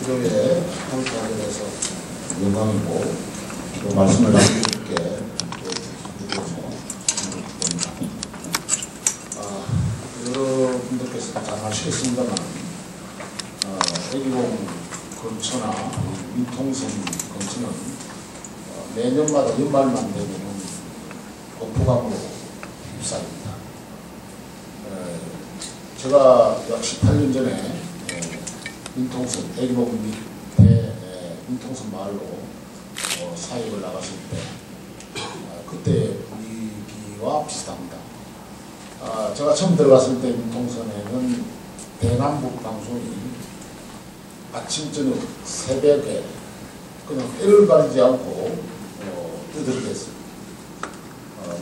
기도에 함께하게 돼서 영광이고 또 말씀을 나누게 해주셔서 기쁩니다. 여러분들께서 잘 아시겠습니다만 애기봉 근처나 민통선 근처는 매년마다 연말만 되면 폭포감으로 입사합니다. 제가 약 18년 전에 민통선, 애기봉 밑에 민통선 마을로 사역을 나갔을 때 그때 분위기와 비슷합니다. 제가 처음 들어갔을 때 민통선에는 대남북 방송이 아침 저녁 새벽에 그냥 때를 가리지 않고 뜨들겠어요.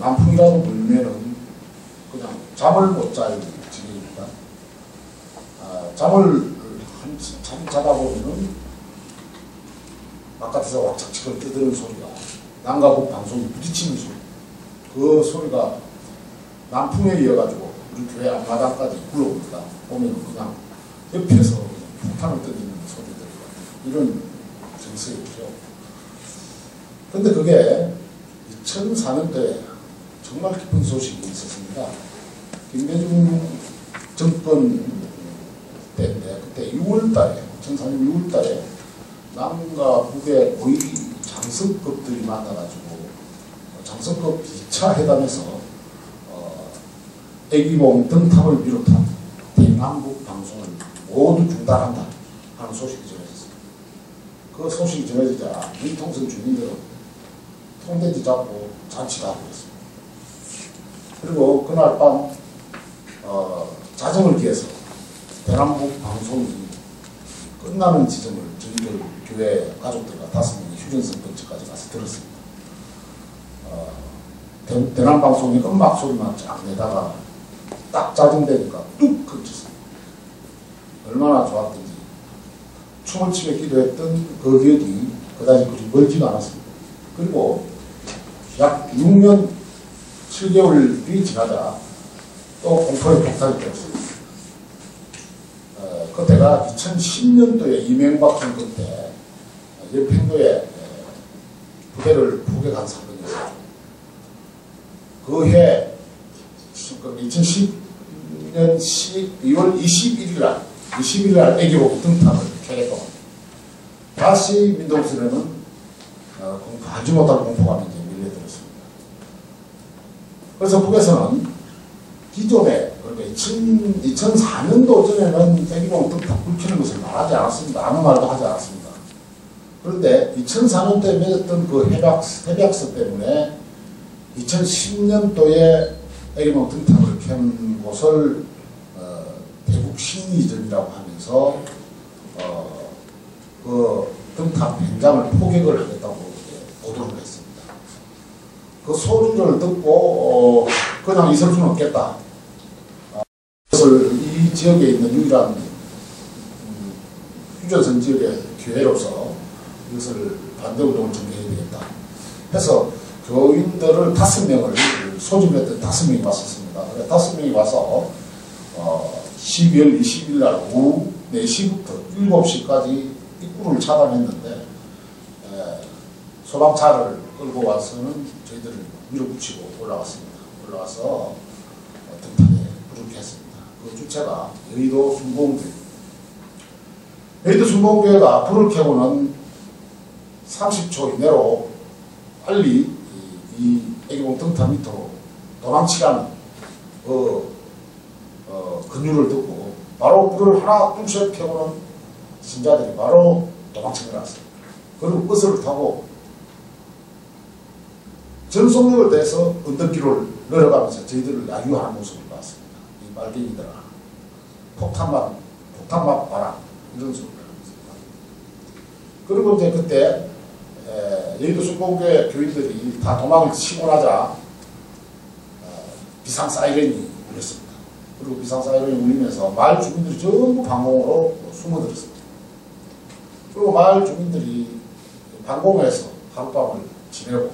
남풍이라도 불면은 그냥 잠을 못 잘 지경입니다. 잠을 잠 자다 보면은 바깥에서 왁착지근 뜨드는 소리가 남과 북 방송이 부딪히는 소리, 그 소리가 남풍에 이어가지고 우리 교회 앞마당까지 굴러옵니다. 보면 그냥 옆에서 폭탄을 떠드는 소리들이 이런 정서였죠. 근데 그게 2004년도에 정말 기쁜 소식이 있었습니다. 김대중 정권 때인데 그때 6월달에 2004년 6월달에 남과 북의 고위 장성급들이 만나가지고 장성급 2차 회담에서 애기봉 등탑을 비롯한 대남북 방송을 모두 중단한다 하는 소식이 전해졌습니다. 그 소식이 전해지자 민통선 주민들은 통대지 잡고 잔치를 하고 있습니다. 그리고 그날 밤 자정을 기해서 대남북 방송이 끝나는 지점을 저희들 교회 가족들과 5명이 휴전선 근처까지 가서 들었습니다. 대남방송이 음악 소리만 쫙 내다가 딱 자정되니까 뚝 끊겼습니다. 얼마나 좋았던지 춤을 추며 기도했던 그 기억이 그다지 그리 멀지가 않았습니다. 그리고 약 6년 7개월이 지나자 또 공포의 폭탄이 되었습니다. 그때가 2010년도에 이명박 정권 때 연평도에 부대를 포격한 사건이었죠. 그 해 2010년 2월 21일 날 애기봉 등탑을 켜겠다고 합니다. 다시 민통선에는 공포하지 못할 공포감이 이제 밀려들었습니다. 그래서 북에서는 기존에 그러니까 2004년도 전에는 애기봉 등탑 불 켜는 것을 말하지 않았습니다. 아무 말도 하지 않았습니다. 그런데 2004년도에 맺었던 그 협약서 때문에 2010년도에 애기봉 등탑을 켜는 곳을 대북 심리전이라고 하면서 그 등탑 현장을 포격을 하겠다고 보도를 했습니다. 그 소리를 듣고 그냥 있을 수는 없겠다. 그것을 이 지역에 있는 유일한 휴전선 지역의 교회로서 이것을 반대운동을 전개해야 되겠다 해서 교인들을 5명을 소집했던 5명이 왔었습니다. 그래서 5명이 와서 12월 20일 날 오후 4시부터 7시까지 입구를 차단했는데 소방차를 끌고 와서는 저희들을 밀어붙이고 올라갔습니다. 올라가서 등탑에 불을 켰습니다. 그 주체가 여의도 순복음교회입니다. 여의도 순복음교회가 불을 켜고는 30초 이내로 빨리 이 애기봉 등탑 밑으로 도망치라는 근유를 듣고 바로 불을 하나 둘셋 켜고는 신자들이 바로 도망쳐 나왔어요. 그리고 버스를 타고 전속력을 내서 언덕길을 내려가면서 저희들을 야유하는 모습을 봤습니다. 이 빨갱이들아 폭탄만 봐라 이런 소리를 하면서. 그리고 이제 그때 여의도 순복음교회 교인들이 다 도망을 치고 나자 비상 사이렌이 울렸습니다. 그리고 비상 사이렌이 울리면서 마을 주민들이 전부 방공으로 숨어들었습니다. 그리고 마을 주민들이 방공에서 하룻밤을 지내고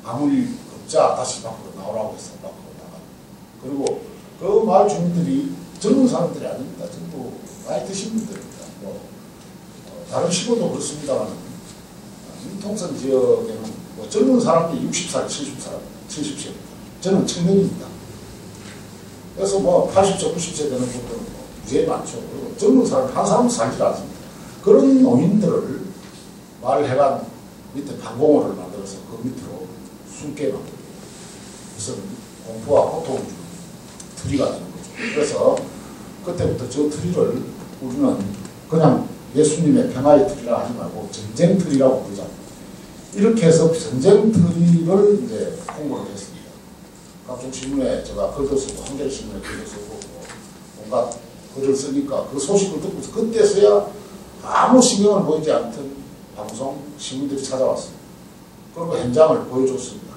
아무 일 없자 다시 밖으로 나오라고 해서 밖으로 나가요. 그리고 그 마을 주민들이 젊은 사람들이 아닙니다. 전부 나이 드신 분들입니다. 다른 시골도 그렇습니다만 민통선 지역에는 뭐 젊은 사람들이 60살, 70살, 70세입니다. 저는 청년입니다. 그래서 뭐 80세, 90세 되는 분들은 뭐 무지하게 많죠. 그리고 젊은 사람 한 사람도 살지 않습니다. 그런 노인들을 마을 해관 밑에 방공호를 만들어서 그 밑으로 숨게 만듭니다. 무슨 공포와 고통을 주는 트리가 되는 거죠. 그래서 그때부터 저 트리를 우리는 그냥 예수님의 평화의 트리라 하지 말고 전쟁 트리라고 부르자. 이렇게 해서 전쟁 트리를 이제 홍보를 했습니다. 각종 신문에 제가 글도 쓰고 한겨레 신문에 글도 쓰고 온갖 글을 쓰니까 그 소식을 듣고서 그때서야 아무 신경을 보이지 않던 방송 신문들이 찾아왔습니다. 그리고 현장을 보여줬습니다.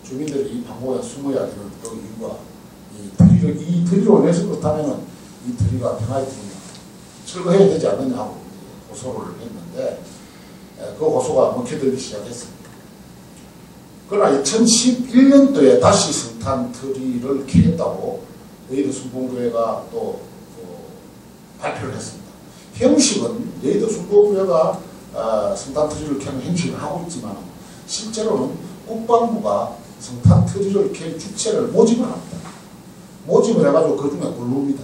주민들이 이 방공에 숨어야 되는 그 이유가 이 트리로 인해서 그렇다면 이 트리가 평화의 트리냐 철거해야 되지 않느냐고 호소를 했는데 그 호소가 먹혀들기 시작했습니다. 그러나 2011년도에 다시 성탄 트리를 캐겠다고 여의도 순복음교회가 또 발표를 했습니다. 형식은 여의도 순복음교회가 성탄 트리를 캐는 형식을 하고 있지만 실제로는 국방부가 성탄 트리를 캘 주체를 모집을 합니다. 모집을 해가지고 그 중에 고릅니다.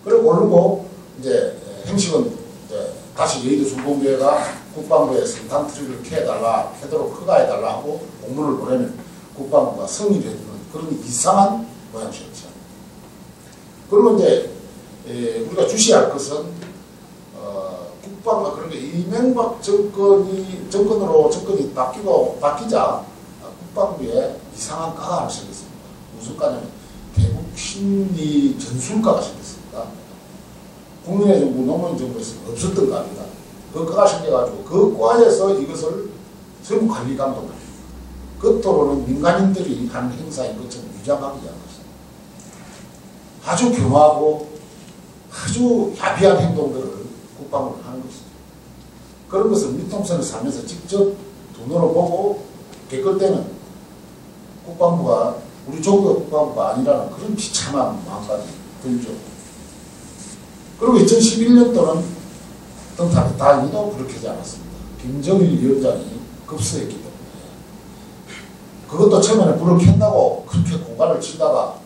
그리고 고르고 이제 형식은 이제 다시 여의도 순복음교회가 국방부에 성탄 트리를 캐도록 허가해달라 하고 공문을 보내면 국방부가 승인을 해주는 그런 이상한 모양새였죠. 그러면 이제 우리가 주시할 것은 국방과 그런 게 이명박 정권이 바뀌자 국방부에 이상한 과가 하나 생겼습니다. 무슨 과냐면 대북 심리 전술과가 생겼습니다. 국민의 정부, 노무현 정부에서 없었던 과입니다. 그 과가 생겨가지고 그 과에서 이것을 전부 관리 감독을 합니다. 겉으로는 민간인들이 하는 행사인 것처럼 유장하기 위한 것입니다. 아주 교묘하고 아주 야비한 행동들을 국방부는 하는 것이죠. 그런 것을 민통선을 살면서 직접 눈으로 보고 겪을 때는 국방부가 우리 조국의 국방부가 아니라는 그런 비참한 마음까지 들죠. 그리고 2011년도는 등탑이 다행히도 그렇게 하지 않았습니다. 김정일 위원장이 급서했기 때문에 그것도 처음에는 불을 켠다고 그렇게 공간을 치다가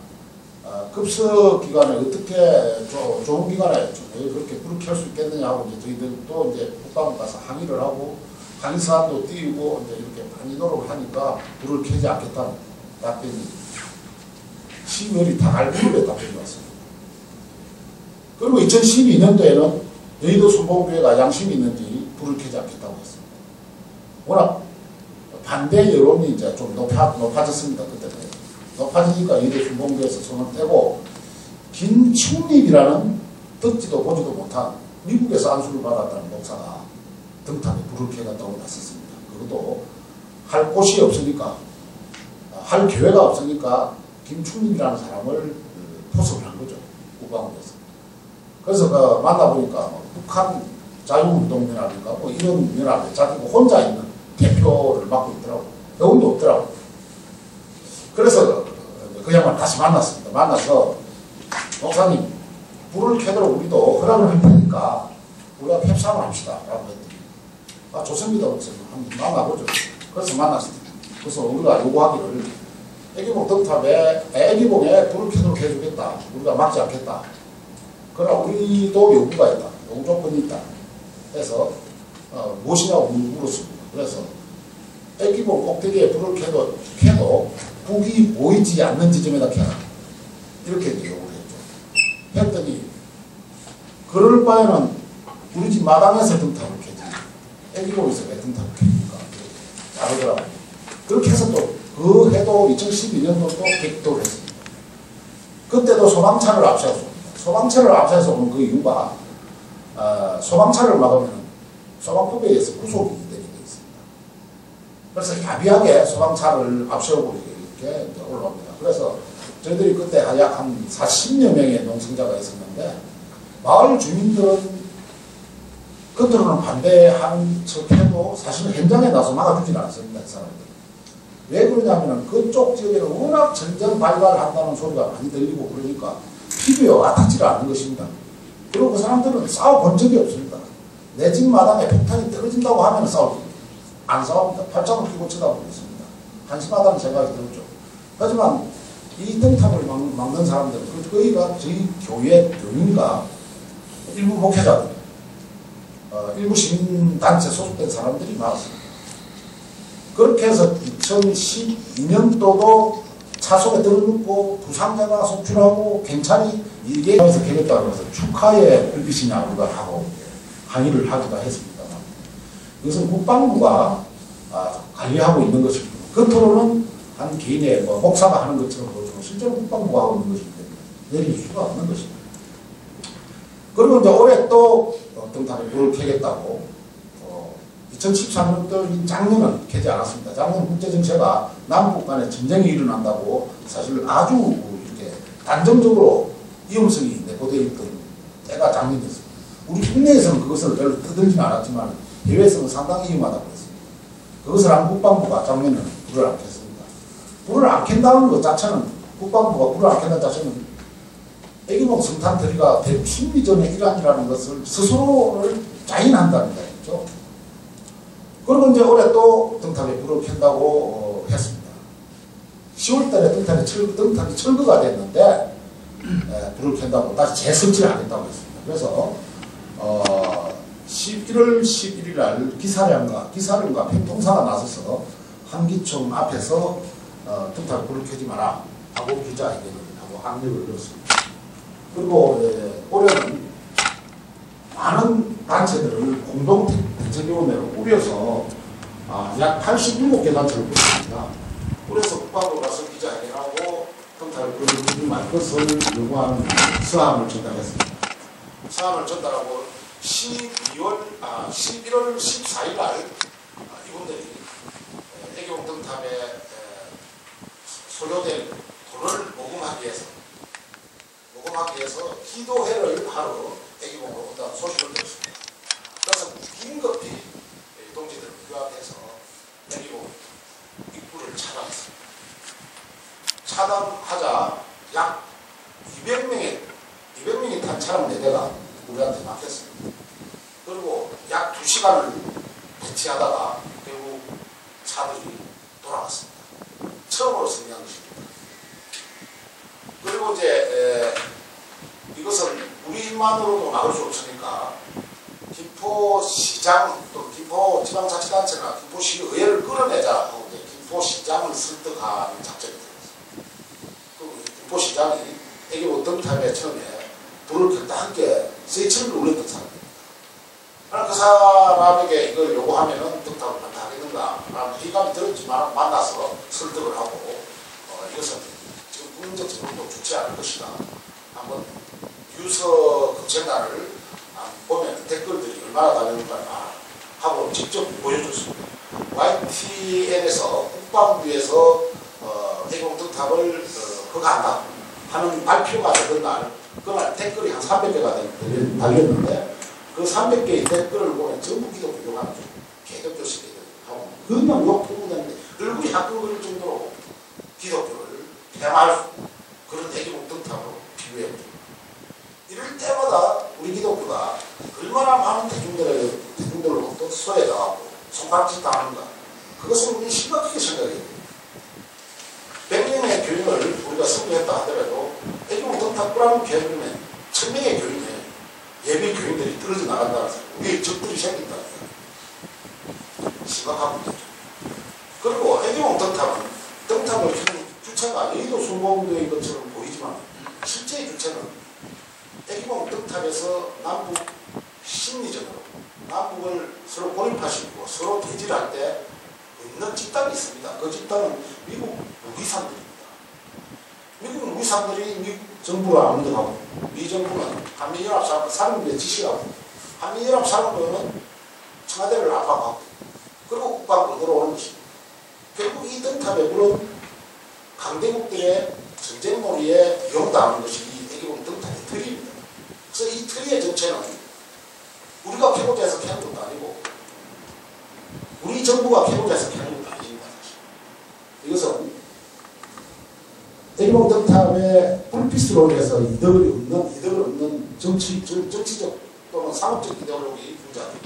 급서 기간에 어떻게 좋은 기간에 그렇게 불을 켤 수 있겠느냐 하고 이제 저희들도 이제 국방부 가서 항의를 하고 항의 사안도 띄우고 이제 이렇게 많이 노력을 하니까 불을 켜지 않겠다는 답변이 12월이 다 갈 무렵에 답변이 왔습니다. 그리고 2012년도에는 여의도 순복음교회가 양심이 있는지 불을 켜지 않겠다고 했습니다. 워낙 반대 여론이 이제 좀 높아졌습니다. 그때는. 높아지니까 여의도 순복음교회에서 손을 떼고 김충립이라는 듣지도 보지도 못한 미국에서 안수를 받았다는 목사가 등탄에 불을 켜갔다고 나섰습니다. 그것도 할 곳이 없으니까 할 기회가 없으니까 김충립이라는 사람을 포섭을 한 거죠. 국방부에서. 그래서 그 만나보니까 북한 자유운동연합인가 뭐 이런 연합에 자기가 혼자 있는 대표를 맡고 있더라고요. 여운도 없더라고요. 그래서 그 양반 다시 만났습니다. 만나서 목사님 불을 켜도록 우리도 허락을 할 테니까 우리가 협상을 합시다 라고 했더니 좋습니다. 목사님 한번 만나보죠. 그래서 만났습니다. 그래서 우리가 요구하기를 애기봉 등탑에 애기봉에 불을 켜도록 해주겠다. 우리가 막지 않겠다. 그러나 우리도 요구가 있다. 요구 조건이 있다. 해서 무엇이냐고 물었습니다. 그래서 애기봉 꼭대기에 불을 켜도 북이 보이지 않는 지점에다 켜라. 이렇게 요구를 했죠. 했더니 그럴 바에는 우리 집 마당에서 등탑을 켜지. 애기봉에서 왜 등탑을 켜니까 다르더라고요. 그렇게 해서 또 그 해도 2012년도 또 객도를 했습니다. 그때도 소방차를 앞세웠습니다. 소방차를 앞세워서 오는 그 이유가 소방차를 막으면 소방법에 의해서 구속이 되게 되어 있습니다. 그래서 야비하게 소방차를 앞세우고 이렇게 올라옵니다. 그래서 저희들이 그때 약 한 40여 명의 농성자가 있었는데 마을 주민들은 겉으로는 반대한 척해도 사실은 현장에 나서 막아주지는 않습니다. 그 사람들. 왜 그러냐면 그쪽 지역에는 워낙 전쟁 발발한다는 소리가 많이 들리고 그러니까 피부에 와닿지를 않는 것입니다. 그리고 그 사람들은 싸워본 적이 없습니다. 내 집 마당에 폭탄이 떨어진다고 하면 싸웁니다. 안 싸웁니다. 팔짱을 끼고 쳐다보고 있습니다. 한심하다는 생각이 들었죠. 하지만 이 灯탑을 막는 사람들은 거의가 저희 교회 교인과 일부 목회자들, 일부 시민단체 소속된 사람들이 많았습니다. 그렇게 해서 2012년도도 차 속에 들어눕고 부상자가 속출하고 경찰이 이게 하면서 개겼다고 해서 축하의 불빛이냐고 하고 항의를 하기도 했습니다만, 이것은 국방부가 관리하고 있는 것이고, 겉으로는 한 개인의 목사가 하는 것처럼 보여주고 실제로 국방부가 하고 있는 것이기 때문에 내릴 수가 없는 것입니다. 그리고 이제 올해 또 灯탑에 불을 켜겠다고 2013년도 이 작년은 켜지 않았습니다. 작년 국제정세가 남북 간에 전쟁이 일어난다고 사실 아주 이렇게 단정적으로 위험성이 내포되어 있던 때가 작년이었습니다. 우리 국내에서는 그것을 별로 떠들지는 않았지만 해외에서는 상당히 위험하다고 했습니다. 그것을 한국방부가 작년에는 불을 안 켰습니다. 불을 안 켠다는 것 자체는, 국방부가 불을 안 켠다는 자체는 애기봉 성탄트리가 대심리전의 일환이라는 것을 스스로를 자인한다는 거죠. 그리고 이제 올해 또 灯탑에 불을 켠다고 했습니다. 10월달에 灯탑이 철거가 됐는데 불을 켠다고 다시 재설치를 하겠다고 했습니다. 그래서 11월 11일 날 기사령과 평통사가 나서서 한기총 앞에서 灯탑에 불을 켜지 마라 하고 기자회견을 하고 항의를 넣었습니다. 그리고 올해는 많은 단체들을 공동 대책위원회로 꾸려서 약 87개 단체를 꾸렸습니다. 그래서 국방부가 기자회견하고 灯탑에 불을 켜지 말 것을 요구하는 서한을 전달했습니다. 서한을 전달하고 11월 14일 날 이분들이 애경 灯탑에 소요된 돈을 모금하기 위해서 기도회를 하러 애기봉으로 온다는 소식을 들었습니다. 그래서 긴급히 동지들을 규합해서 애기봉 입구를 차단했습니다. 차단하자 약 200명이 탄 차량 4대가 우리한테 막혔습니다. 그리고 약 2시간을 배치하다가 결국 차들이 돌아갔습니다. 처음으로 승리한 것입니다. 그리고 이제 이것을 우리만으로도 막을 수 없으니까 김포시장 또 김포지방자치단체나 김포시의회를 끌어내자 하고 김포시장을 설득하는 작전이 들어갔습니다. 그리고 김포시장이 애기봉 灯탑에 처음에 불을 켰다 함께 스위치를 눌렀던 사람입니다. 그 사람에게 이걸 요구하면은 灯탑을 반대하겠는가 라는 의감이 들었지만 만나서 설득을 하고 이것은 지금 국민적 제동도 좋지 않을 것이다. 한번 유서 검색란을 보면 댓글들이 얼마나 달렸는가 하고 직접 보여줬습니다. YTN에서 국방부에서 애기봉 灯탑을 허가한다 하는 발표가 되던 날, 그날 댓글이 한 300개가 달렸는데 그 300개의 댓글을 보면 전부 기독교 욕하는 중 개독교 시대들 하고 그냥 욕 통보되는데 얼굴이 화끈거릴 정도로 기독교를 폐마할 그런 애기봉 灯탑으로 비유해버립니다. 이럴 때마다 우리 기독교가 얼마나 많은 대중들로부터 소외당하고 손가락질 당하는가, 그것을 우리는 심각하게 생각해야 됩니다. 100명의 교인을 우리가 선교했다 하더라도 애기봉 灯탑 불안을 피해버리면 1000명의 교인의 예비 교인들이 떨어져 나간다는 사람, 우리의 적들이 생긴다는 사람, 심각한 문제죠. 그리고 애기봉 灯탑을 켜는 주체가 여의도 순복음교인 것처럼 보이지만 실제의 주체는 애기봉 灯탑에서 남북 심리전으로 남북을 서로 고립하시고 서로 대질할 때 있는 집단이 있습니다. 그 집단은 미국 무기상들입니다. 미국 무기상들이 미국 정부를 압력하고 미 정부는 한미연합사령부에 지시하고 한미연합사령부는 청와대를 압박하고 그리고 국방부로 들어오는 것입니다. 결국 이 灯탑에 물은 강대국들의 전쟁놀이에 이용당하는 것이 이 애기봉 灯탑의 틀입니다. 그래서 이 틀의 정체는 우리가 켜고자 해서 켜는 것도 아니고 우리 정부가 켜고자 해서 켜는 것도 아닙니다. 이것은 애기봉 灯탑의 불빛으로 해서 이득을 얻는 정치적 또 또는 상업적 이데올로기 분자들,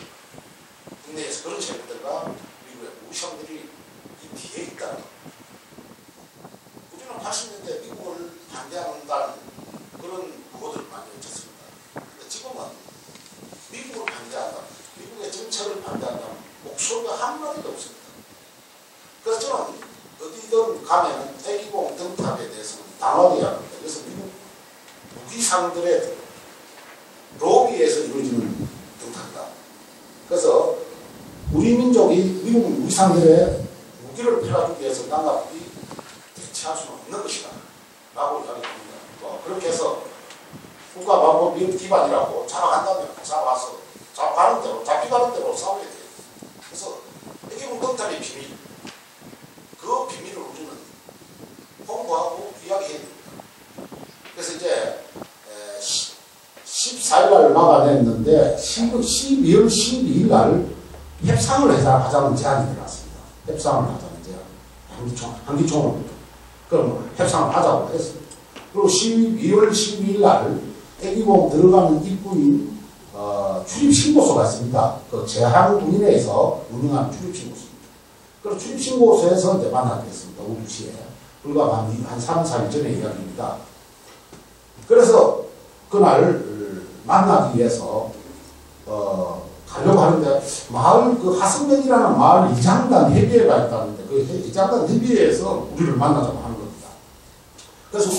국내에서 그런 세력들과 미국의 무상들이 이 뒤에 있다는 것. 우리는 80년대 미국을 반대한다는 그런 구호들을 많이 외쳤습니다. 근데 지금은 미국을 반대한다, 미국의 정책을 반대한다는 목소리가 한마디도 없습니다. 그래서 저는 어디든 가면 애기봉 등탑에 대해서는 단호하게 합니다. 그래서 미국 무기상들의 로비에서 이루어지는 등탑이다. 그래서 우리 민족이 미국 무기상들의 무기를 펴주기 위해서 남아국이 대체할 수는 없는 것이다 라고 이야기합니다. 그렇게 해서 국가방법 기반이라고 잡아간다면 잡아와서 잡아가는 대로 잡혀가는 대로 싸워야 돼요. 그래서 애기봉 등탑의 비밀, 그 비밀을 우리는 홍보하고 이야기해야 됩니다. 그래서 이제 14일날 막아냈는데 12월 12일날 협상을 하자는 제안이 들어왔습니다. 협상을 하자는 제안. 한기총으로부터. 그럼 협상을 하자고 했습니다. 그리고 12월 12일날 애기봉 들어가는 입구인 출입신고소가 있습니다. 그 제한군인회에서 운영한 출입신고소입니다. 그리고 출입신고소에서 이제 만나겠습니다. 오후 2시에. 불과 한 3, 4일 전의 이야기입니다. 그래서 그날 만나기 위해서 가려고 하는데 마을 그 하승면이라는 마을 이장단 협의회가 있다는데 그 이장단 협의회에서 우리를 만나자고 하는 겁니다. 그래서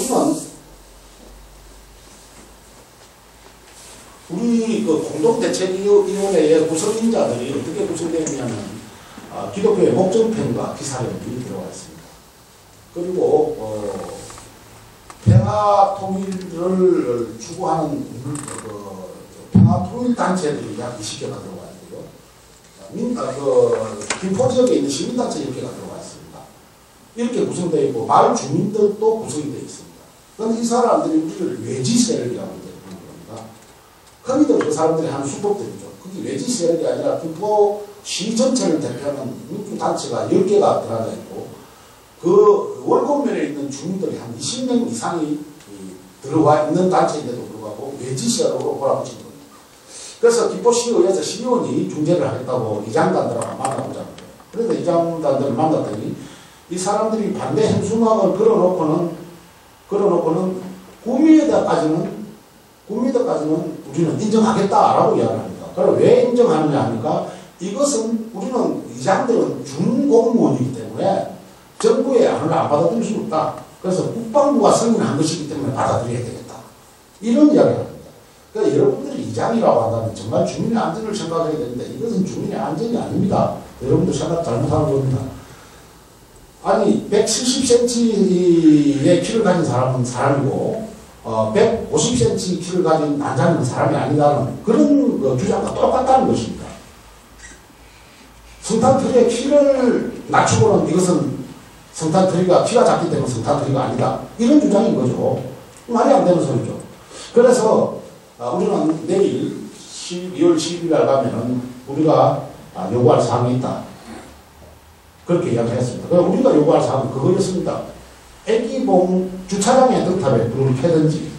우리 그 공동대책위원회의 구성인자들이 어떻게 구성되었냐면 기독교의 목적편과 기사령이 들어가 있습니다. 그리고 평화 통일을 추구하는 평화 통일 단체들이 약 20개가 들어가 있고요. 김포 지역에 있는 시민단체 10개가 들어가 있습니다. 이렇게 구성되어 있고 마을 주민들도 구성이 되어 있습니다. 그런데 이 사람들이 우리를 외지 세력이라고 부르는 겁니다. 거기도 그 사람들이 하는 수법들이죠. 그게 외지 세력이 아니라 김포시 전체를 대표하는 민주단체가 10개가 들어가 있고 그 월곡면에 있는 주민들이 한 20명 이상이 들어와 있는 단체인데도 불구하고 외지세력으로 몰아붙인 겁니다. 그래서 김포시의회에서 시의원이 중재를 하겠다고 이장단들하고 만나보자는 거예요. 그래서 이장단들을 만났더니 이 사람들이 반대 현수막을 걸어놓고는 구미에다까지는 우리는 인정하겠다라고 이야기합니다. 그럼 왜 인정하느냐 하니까 이것은 우리는 이장들은 준공무원이기 때문에 정부의 안을 안 받아들일 수 없다. 그래서 국방부가 승인한 것이기 때문에 받아들여야 되겠다. 이런 이야기를 합니다. 그러니까 여러분들이 이장이라고 한다면 정말 주민의 안전을 생각해야 되는데 이것은 주민의 안전이 아닙니다. 여러분들 생각 잘못하는 겁니다. 아니 170cm의 키를 가진 사람은 사람이고 150cm 키를 가진 난장은 사람이 아니다는 그런 주장과 똑같다는 것입니다. 성탄트리의 키를 낮추고는 이것은 성탄트리가 키가 작기 때문에 성탄트리가 아니다. 이런 주장인 거죠. 말이 안 되는 소리죠. 그래서 우리는 내일 12월 12일 날 가면은 우리가 요구할 사항이 있다. 그렇게 이야기했습니다. 우리가 요구할 사항은 그거였습니다. 애기봉 주차장의 등탑에 불을 켜든지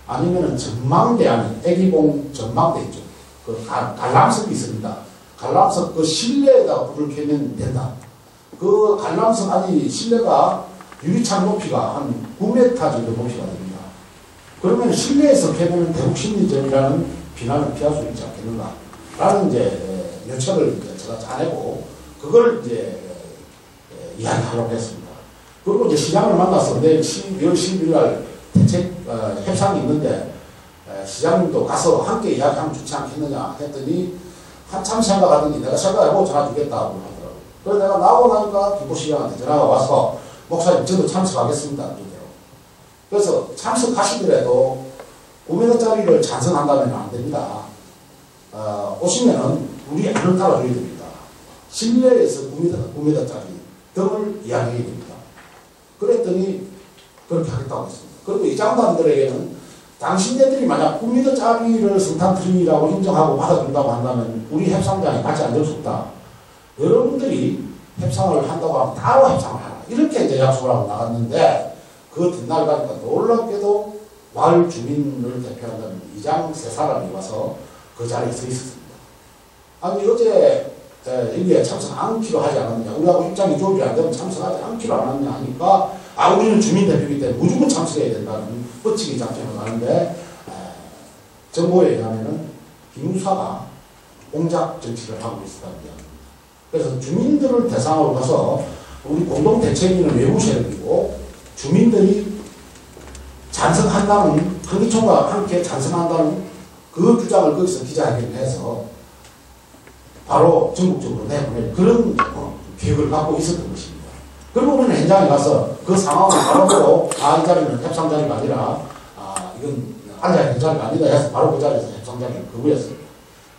아니면은 전망대 안에 애기봉 전망대 있죠. 그 관람석이 있습니다. 관람석 그 실내에다가 불을 켜면 된다. 그 관람석 안이 실내가 유리창 높이가 한 9m 정도 높이가 됩니다. 그러면 실내에서 켜면 대북심리전이라는 비난을 피할 수 있지 않겠는가 라는 이제 요청을 제가 짜내고 그걸 이제 이야기하려고 했습니다. 그리고 이제 시장을 만나서 내일 12월 12일 날 대책 협상이 있는데 시장님도 가서 함께 이야기하면 좋지 않겠느냐 했더니 한참 생각하더니 내가 생각해보고 전화 주겠다고 하더라고요. 그래서 내가 나오고 나니까 김포시장한테 전화가 와서 목사님 저도 참석하겠습니다. 그래서 참석하시더라도 9m짜리를 찬성한다면 안 됩니다. 오시면은 우리 안을 따라줘야 됩니다. 실내에서 9m짜리 등을 이야기해야 됩니다. 그랬더니 그렇게 하겠다고 했습니다. 그리고 이 장단들에게는 당신네들이 만약 9m짜리를 성탄트리라고 인정하고 받아준다고 한다면 우리 협상장에 같이 앉을 수 없다. 여러분들이 협상을 한다고 하면 따로 협상을 하라. 이렇게 이제 약속을 하고 나갔는데 그 뒷날 가니까 놀랍게도 마을 주민을 대표한다는 이장 세 사람이 와서 그 자리에 서 있었습니다. 아니 어제 여기에 참석 않기로 하지 않았느냐, 우리하고 입장이 조율이 안 되면 참석하지 않기로 안 하느냐 하니까 우리는 주민대표이기 때문에 무조건 참석해야 된다는 뻗치기 작전을 하는데 정보에 의하면 김우사가 공작 정치를 하고 있었다는 이야기입니다. 그래서 주민들을 대상으로 가서 우리 공동대책위는 외부 세력이고 주민들이 찬성한다는, 한기총과 함께 찬성한다는 그 주장을 거기서 기자회견을 해서 바로 전국적으로 내보낼 그런 계획을 갖고 있었던 것입니다. 그리고 우리는 현장에 가서 그 상황을 바라보고 이 자리는 협상 자리가 아니라 이건 앉아야 될 자리가 아니다 해서 바로 그 자리에서 협상 자리를 거부했습니다.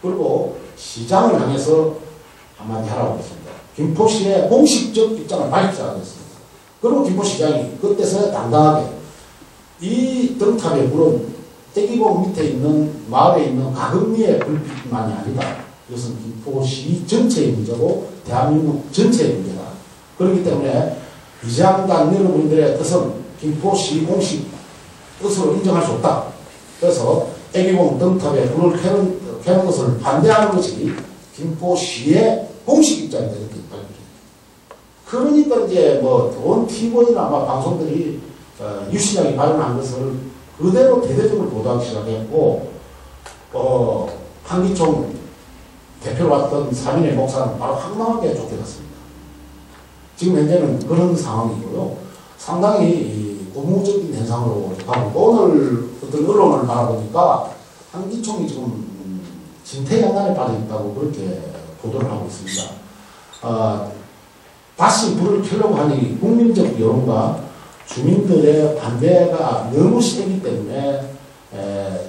그리고 시장을 향해서 한마디 하라고 했습니다. 김포시의 공식적 입장을 밝히자고 했습니다. 그리고 김포시장이 그때서야 당당하게 이 등탑에 물은 떼기봉 밑에 있는 마을에 있는 가금리의 불빛만이 아니다. 이것은 김포시 전체의 문제고 대한민국 전체의 문제다. 그렇기 때문에 이장단 여러분들의 뜻은 김포시 공식 뜻으로 인정할 수 없다. 그래서 떼기봉 등탑에 불을 켜는 것을 반대하는 것이 김포시의 공식 입장이 되겠다. 그러니까 이제 온 TV나 아마 방송들이 유시장이 발언한 것을 그대로 대대적으로 보도하기 시작했고, 한기총 대표로 왔던 사민의 목사는 바로 황당하게 쫓겨났습니다. 지금 현재는 그런 상황이고요. 상당히 고무적인 현상으로 가고, 오늘 어떤 언론을 바라보니까 한기총이 지금 진퇴양난에 빠져 있다고 그렇게 보도를 하고 있습니다. 다시 불을 켜려고 하니 국민적 여론과 주민들의 반대가 너무 세기 때문에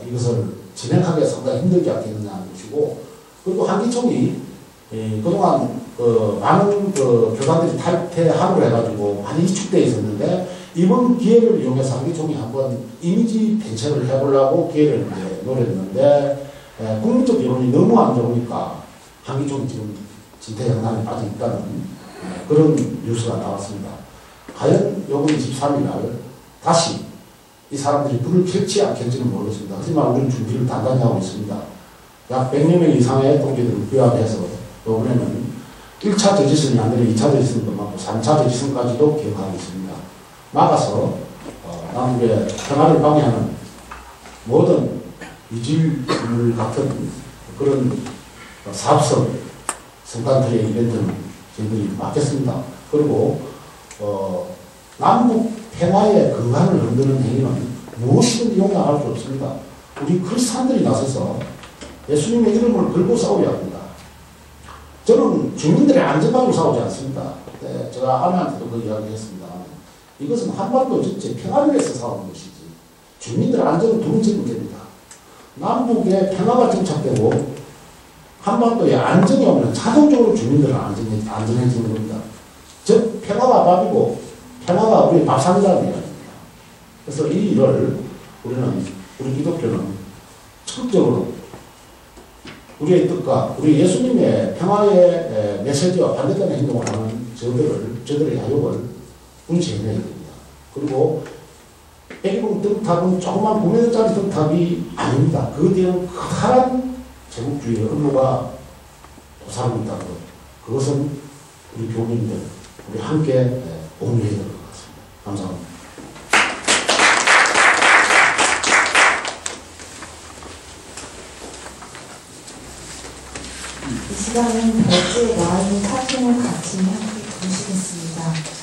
이것을 진행하기가 상당히 힘들지 않겠느냐는 것이고, 그리고 한기총이 그동안 많은 교단들이 탈퇴함을 해가지고 많이 위축되어 있었는데, 이번 기회를 이용해서 한기총이 한번 이미지 변체를 해보려고 기회를 노렸는데, 국민적 여론이 너무 안 좋으니까 한기총이 지금 진퇴양난에 빠져 있다는 그런 뉴스가 나왔습니다. 과연 요번 23일 날 다시 이 사람들이 불을 켤지 않겠지는 모르겠습니다. 하지만 우리는 준비를 단단히 하고 있습니다. 약 100여 명 이상의 동기들을 부합해서 이번에는 1차 저지선이 아니라 2차 저지선도 막고 3차 저지선까지도 기억하고 있습니다. 막아서 남북의 평화를 방해하는 모든 이질물 같은 그런 사업성 성탄트의 이벤트는 저희들이 막겠습니다. 그리고 남북 평화의 근간을 흔드는 행위는 무엇이든 용납할 수 없습니다. 우리 크리스찬들이 나서서 예수님의 이름을 걸고 싸워야 합니다. 저는 주민들의 안전만으로 싸우지 않습니다. 제가 아내한테도 그 이야기를 했습니다. 이것은 한반도 전체 평화를 위해서 싸우는 것이지 주민들의 안전은 두 번째 문제입니다. 남북의 평화가 정착되고 한반도에 안정이 오면 자동적으로 주민들은 안전해지는 겁니다. 즉 평화가 밥이고 평화가 우리의 밥상이라는 이야기입니다. 그래서 이 일을 우리 기독교는 적극적으로 우리의 뜻과 우리 예수님의 평화의 메시지와 반대되는 행동을 하는 저들의 야욕을 분쇄해내야 됩니다. 그리고 떼기봉 등탑은 조그만 9m짜리 등탑이 아닙니다. 그 뒤에는 커다란 제국주의의 음모가 도사하고 있다는 것. 그것은 우리 교민들, 우리 함께 공유해야 될 것 같습니다. 감사합니다. 이 시간은 별지에 나와 있는 사진을 같이 함께 보시겠습니다.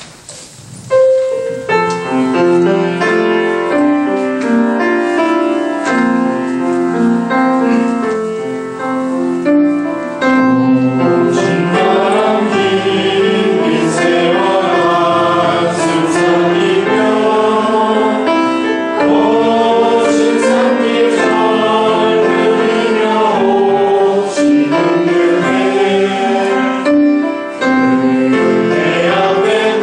내 앞에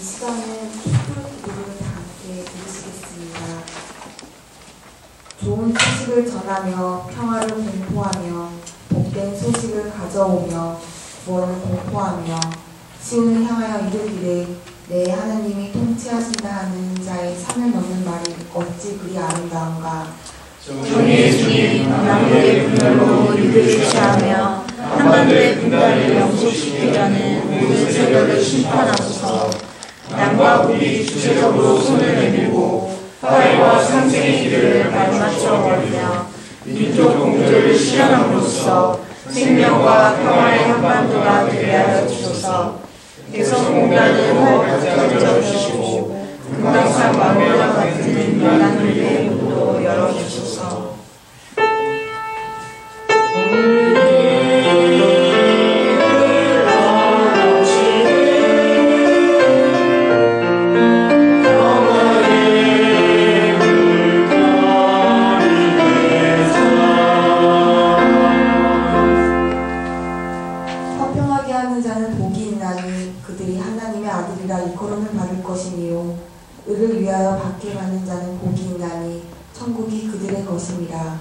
시간은 촛불 기도를 다 함께 드리시겠습니다. 좋은 소식을 전하며 평화를 공포하며 복된 소식을 가져오며 구원을 공포하며 시온을 향하여 이르기를 내 하나님이 통치하신다 하는 자의 산을 넘는 말이 어찌 그리 아름다운가. 정의의 주님, 남북의 분열로 우리를 주시하며 한반도의 분단을 영속시키려는 모든 세력을 심판하소서. 남과 북이 주체적으로 손을 내밀고 화해와 상생의 길을 발맞춰 걸으며 민족 공조를 실현함으로써 생명과 평화의 한반도가 되게 하여 주소서. 개성 공단을 활発펼쳐 주시고 금강산 마을과 같은 인간을 위해 문도 열어주소서. 화평하게 하는 자는 복이 있나니 그들이 하나님의 아들이라 일컬음을 받을 것이니요 을을 위하여 밖에 가는 자는 복이 있나니 천국이 그들의 것임이라.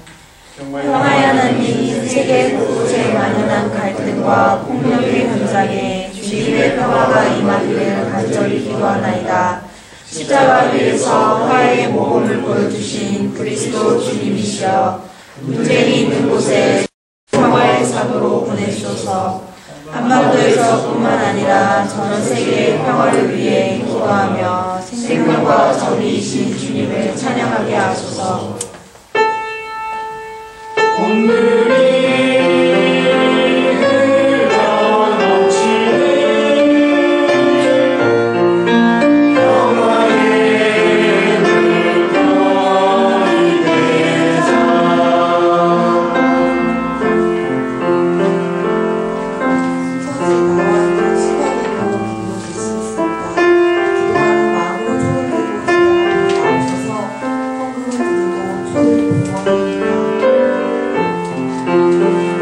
평화의 하나님, 세계 곳곳에 만연한 갈등과 폭력의 현장에 주님의 평화가 임하기를 간절히 기도하나이다. 십자가 위에서 화해의 모범을 보여주신 그리스도 주님이시여 분쟁이 있는 곳에 평화의 사도로 보내주소서. 한반도에서뿐만 아니라 전 세계의 평화를 위해 기도하며 생명과 정의이신 주님을 찬양하게 하소서. 기도하는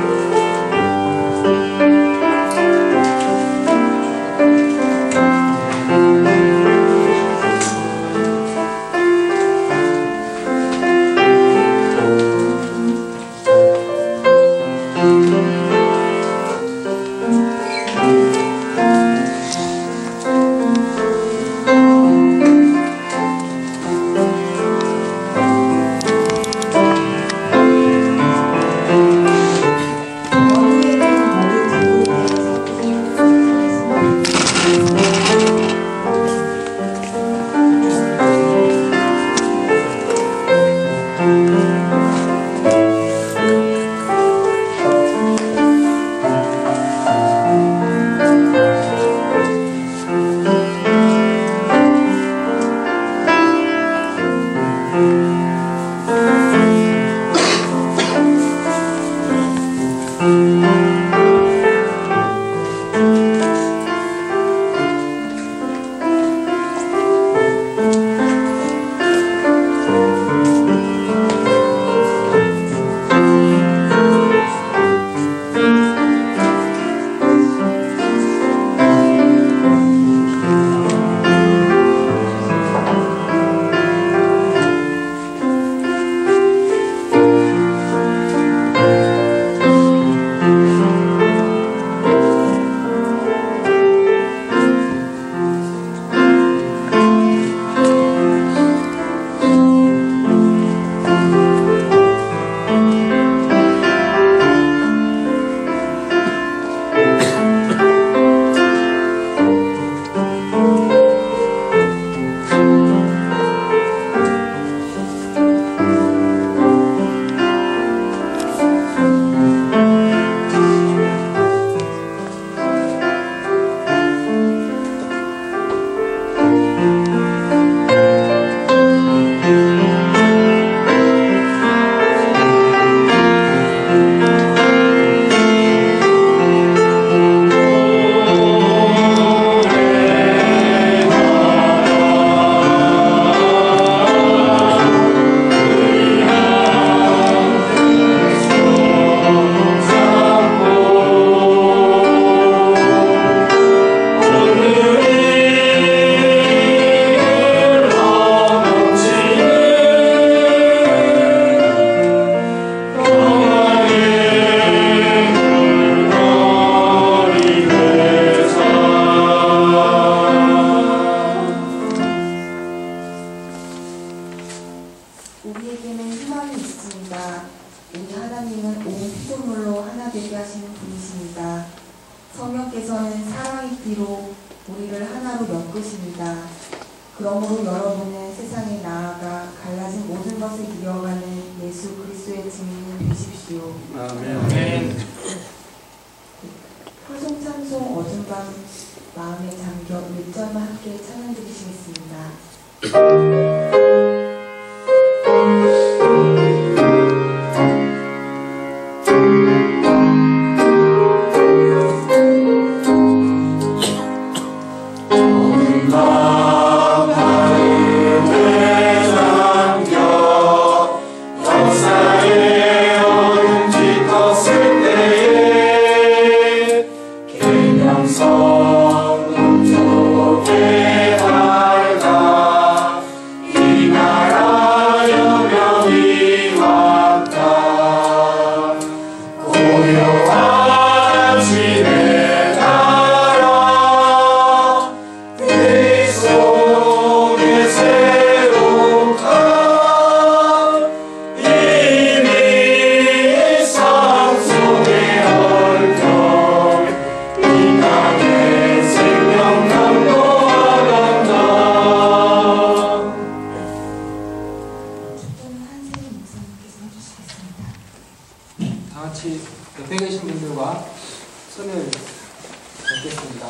진리로 우리를 하나로 엮으십니다. 그러므로 여러분은 세상에 나아가 갈라진 모든 것을 이어가는 예수 그리스도의 증인이 되십시오. 아멘. 화송찬송 어둠밤 마음에 잠겨 1절만 함께 찬양 드리시겠습니다. 옆에 계신 분들과 손을 잡겠습니다.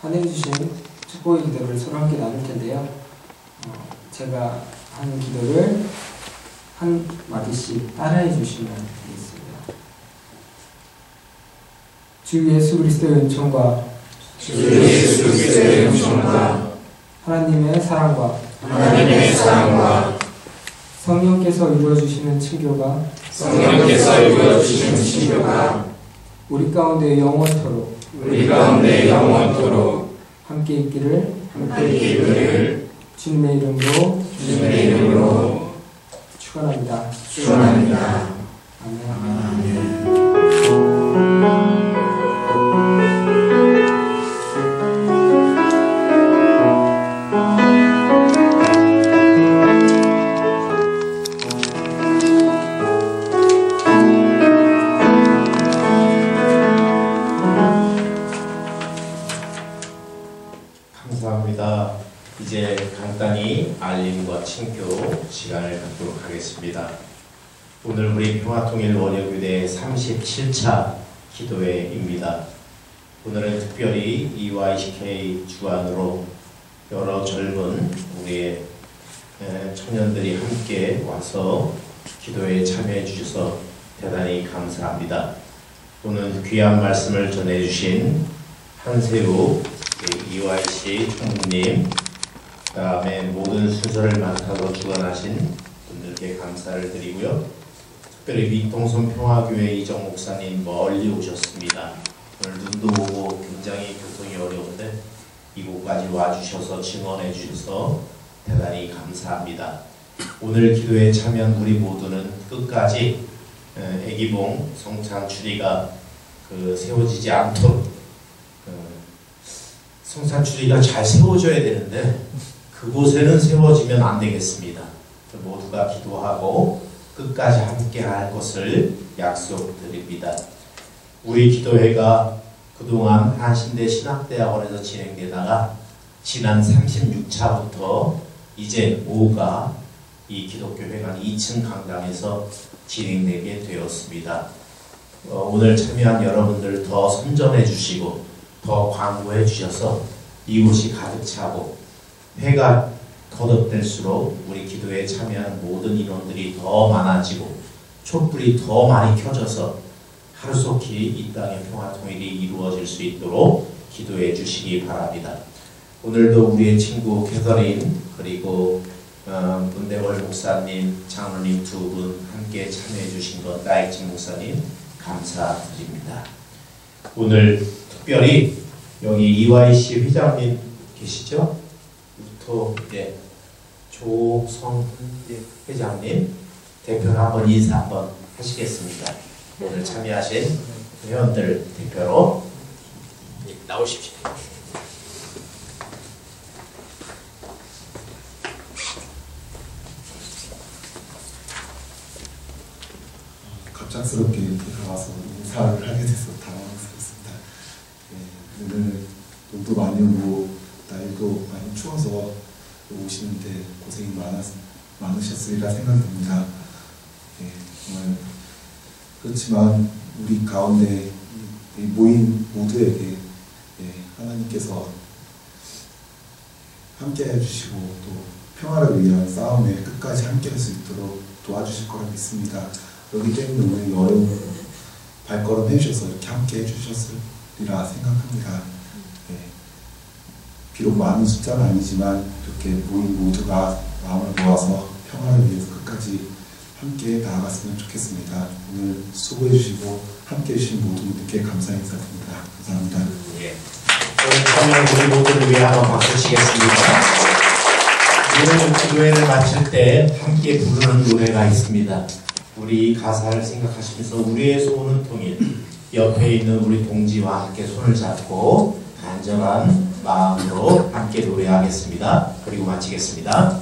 하늘이 주신 축복의 기도를 서로 함께 나눌 텐데요. 제가 하는 기도를 한 마디씩 따라해 주시면 되겠습니다. 주 예수 그리스도의 은총과 하나님의 사랑과 성령께서 이루어주시는 친교가 우리 가운데 영원토록 함께 있기를 주님의 이름으로 축원합니다. 아멘. 감사합니다. 이제 간단히 알림과 친교 시간을 갖도록 하겠습니다. 오늘 우리 평화통일원효교대 37차 기도회입니다. 오늘은 특별히 EYCK 주관으로 여러 젊은 우리의 청년들이 함께 와서 기도회에 참여해 주셔서 대단히 감사합니다. 오늘 귀한 말씀을 전해주신 한세우 EYC 총무님, 그 다음에 모든 순서를 맡아서 주관하신 분들께 감사를 드리고요. 특별히 민통선 평화교회 이정 목사님 멀리 오셨습니다. 오늘 눈도 오고 굉장히 교통이 어려운데 이곳까지 와주셔서 증언해 주셔서 대단히 감사합니다. 오늘 기도에 참여한 우리 모두는 끝까지 애기봉 성찬추리가 세워지지 않도록 성찬추리가 잘 세워져야 되는데 그곳에는 세워지면 안 되겠습니다. 모두가 기도하고 끝까지 함께 할 것을 약속드립니다. 우리 기도회가 그동안 한신대 신학대학원에서 진행되다가 지난 36차부터 이제 5가 이 기독교회관 2층 강당에서 진행되게 되었습니다. 오늘 참여한 여러분들 더 선점해 주시고 더 광고해 주셔서 이곳이 가득 차고 회가 거듭될수록 우리 기도에 참여한 모든 인원들이 더 많아지고 촛불이 더 많이 켜져서 하루속히 이 땅의 평화통일이 이루어질 수 있도록 기도해 주시기 바랍니다. 오늘도 우리의 친구 캐서린 그리고 문대월 목사님, 장로님 두 분 함께 참여해 주신 것 나익진 목사님 감사드립니다. 오늘 특별히 여기 EYC 회장님 계시죠? 조성훈 회장님 대표로 한번 인사 한번 하시겠습니다. 오늘 참여하신 회원들 대표로 나오십시오. 갑작스럽게 갑작스럽게 이렇게 나와서 인사를 하게 돼서 당황스럽습니다. 오늘 눈도 많이 오고 날도 많이 추워서 오시는데 고생이 많으셨으리라 생각됩니다. 정말 그렇지만 우리 가운데 모인 모두에게 하나님께서 함께 해주시고 또 평화를 위한 싸움에 끝까지 함께 할 수 있도록 도와주실 거라 믿습니다. 그렇기 때문에 오늘 어려운 발걸음 해주셔서 이렇게 함께 해주셨으리라 생각합니다. 비록 많은 숫자는 아니지만 이렇게 모인 모두가 마음을 모아서 평화를 위해서 끝까지 함께 나아갔으면 좋겠습니다. 오늘 수고해 주시고 함께 해주신 모든 분들께 감사 인사드립니다. 감사합니다. 오늘 참여 우리 모두를 위해 한번 박수 치겠습니다. 오늘 기도회를 마칠 때 함께 부르는 노래가 있습니다. 우리 가사를 생각하시면서 우리의 소원은 통일, 옆에 있는 우리 동지와 함께 손을 잡고 간절한 마음으로 함께 노래하겠습니다. 그리고 마치겠습니다.